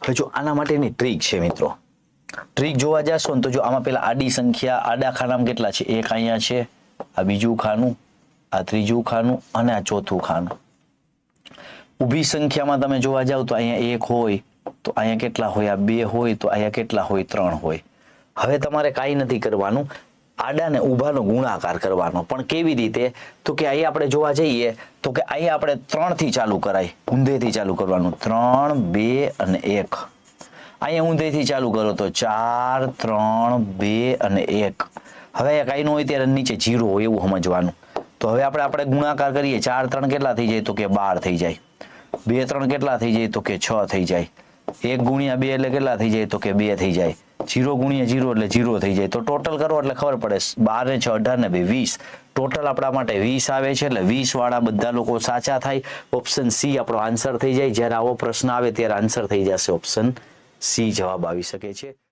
હવે જો આના માટેની ટ્રીક છે મિત્રો, ટ્રીક જોવા જશો ને તો જો આમાં પેલા આડી સંખ્યા, આડા ખાનામાં કેટલા છે, એક અહીંયા છે, આ બીજું ખાનું, આ ત્રીજું ખાનું અને આ ચોથું ખાનું. ઊભી સંખ્યામાં તમે જોવા જાવ તો અહીંયા 1 હોય તો અહીંયા કેટલા હોય, આ 2 હોય તો અહીંયા કેટલા હોય, 3 હોય. હવે તમારે કાંઈ નથી કરવાનું, આડા ને ઊભાનો ગુણાકાર કરવાનો. પણ કેવી રીતે? તો કે અહીંયા આપણે જોવા જઈએ તો કે અહીંયા આપણે 3 થી ચાલુ કરાય, ઊંધેથી ચાલુ કરવાનું, 3 2 અને 1. અહીંયા ઊંધેથી ચાલુ કરો તો 4 3 2 અને 1. હવે અહીંયા કાંઈ ન હોય ત્યારે નીચે 0 હોય એવું સમજવાનું. તો હવે આપણે ગુણાકાર કરીએ, 4 3 કેટલા થઈ જાય તો કે 12 થઈ જાય, 2 3 કેટલા થઈ જાય તો કે 6 થઈ જાય, 1 ગુણ્યા 2 એટલે કેટલા થઈ જાય તો કે 2 થઈ જાય, 0 ગુણ્યા 0 એટલે 0 થઈ જાય. તો ટોટલ કરો એટલે ખબર પડે, 12 ને 6 18 ને 2 20. ટોટલ આપણા માટે 20 આવે છે. એટલે 20 વાળા બધા લોકો સાચા થાય. ઓપ્શન સી આપણો આન્સર થઈ જાય. જ્યારે આવો પ્રશ્ન આવે ત્યારે આન્સર થઈ જશે ઓપ્શન સી, જવાબ આવી શકે છે.